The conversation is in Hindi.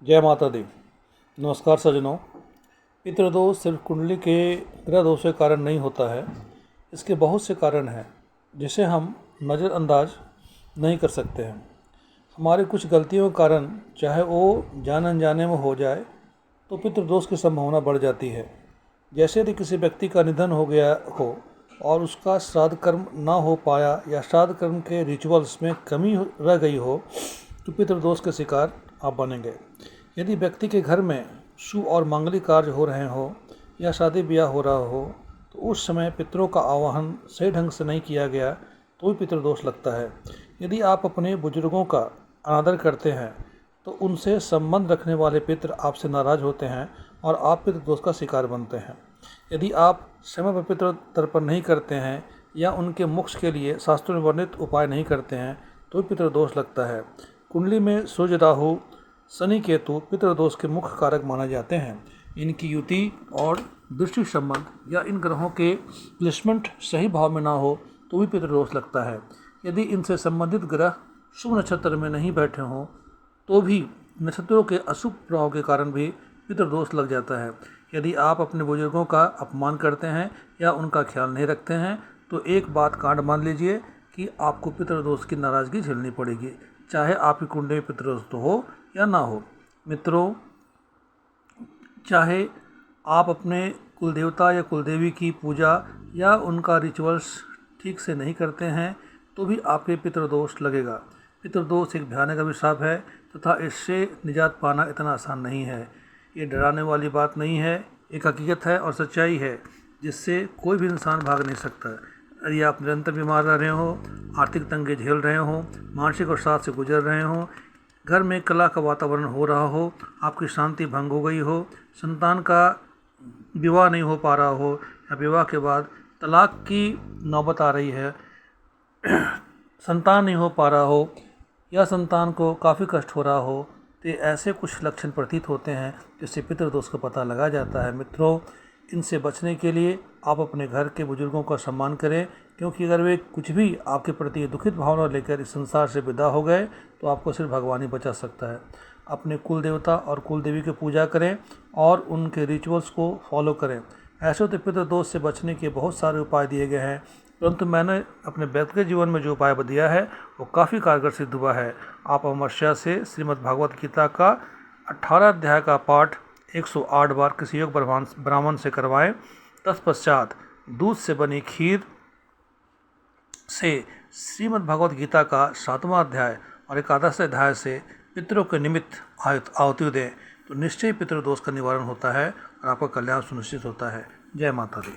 जय माता दी। नमस्कार सज्जनों। पितृदोष सिर्फ कुंडली के ग्रह दोष के कारण नहीं होता है। इसके बहुत से कारण हैं जिसे हम नज़रअंदाज नहीं कर सकते हैं। हमारी कुछ गलतियों के कारण, चाहे वो जान अनजाने में हो जाए, तो पितृदोष की संभावना बढ़ जाती है। जैसे यदि किसी व्यक्ति का निधन हो गया हो और उसका श्राद्ध कर्म ना हो पाया या श्राद्ध कर्म के रिचुअल्स में कमी रह गई हो, तो पितृदोष के शिकार आप बनेंगे। यदि व्यक्ति के घर में शुभ और मांगलिक कार्य हो रहे हो या शादी ब्याह हो रहा हो, तो उस समय पितरों का आवाहन सही ढंग से नहीं किया गया तो भी पितृदोष लगता है। यदि आप अपने बुजुर्गों का अनादर करते हैं तो उनसे संबंध रखने वाले पितृ आपसे नाराज होते हैं और आप पितृदोष का शिकार बनते हैं। यदि आप समय पर पितृ तर्पण नहीं करते हैं या उनके मोक्ष के लिए शास्त्रों में वर्णित उपाय नहीं करते हैं तो भी पितृदोष लगता है। कुंडली में सूर्य, राहु, शनि, केतु पितृदोष के मुख्य कारक माने जाते हैं। इनकी युति और दृष्टि संबंध या इन ग्रहों के प्लेसमेंट सही भाव में ना हो तो भी पितृदोष लगता है। यदि इनसे संबंधित ग्रह शुभ नक्षत्र में नहीं बैठे हों तो भी नक्षत्रों के अशुभ प्रभाव के कारण भी पितृदोष लग जाता है। यदि आप अपने बुजुर्गों का अपमान करते हैं या उनका ख्याल नहीं रखते हैं तो एक बात कांड मान लीजिए कि आपको पितृदोष की नाराज़गी झेलनी पड़ेगी, चाहे आपकी कुंडली में पितृदोष तो हो या ना हो। मित्रों, चाहे आप अपने कुलदेवता या कुलदेवी की पूजा या उनका रिचुअल्स ठीक से नहीं करते हैं तो भी आपके पितृदोष लगेगा। पितृदोष एक भयानक अभिशाप है तथा इससे निजात पाना इतना आसान नहीं है। ये डराने वाली बात नहीं है, एक हकीकत है और सच्चाई है जिससे कोई भी इंसान भाग नहीं सकता। यदि आप निरंतर बीमार रह रहे हो, आर्थिक तंगी झेल रहे हो, मानसिक अवसाद से गुजर रहे हो, घर में कला का वातावरण हो रहा हो, आपकी शांति भंग हो गई हो, संतान का विवाह नहीं हो पा रहा हो या विवाह के बाद तलाक की नौबत आ रही है, संतान नहीं हो पा रहा हो या संतान को काफ़ी कष्ट हो रहा हो, तो ऐसे कुछ लक्षण प्रतीत होते हैं जिससे पितृदोष का पता लगा जाता है। मित्रों, इनसे बचने के लिए आप अपने घर के बुजुर्गों का सम्मान करें, क्योंकि अगर वे कुछ भी आपके प्रति दुखित भावना लेकर इस संसार से विदा हो गए तो आपको सिर्फ भगवान ही बचा सकता है। अपने कुल देवता और कुल देवी की पूजा करें और उनके रिचुअल्स को फॉलो करें। ऐसे तो पितृदोष से बचने के बहुत सारे उपाय दिए गए हैं, परंतु मैंने अपने व्यक्तिगत जीवन में जो उपाय दिया है वो काफ़ी कारगर सिद्ध हुआ है। आप अमावस्या से श्रीमद् भागवत गीता का 18 अध्याय का पाठ 108 बार किसी योग ब्राह्मण से करवाएं। तत्पश्चात दूध से बनी खीर से श्रीमद् भगवत गीता का 7वां अध्याय और एकादश अध्याय से पितरों के निमित्त आहुति दें तो निश्चय पितृदोष का निवारण होता है और आपका कल्याण सुनिश्चित होता है। जय माता दी।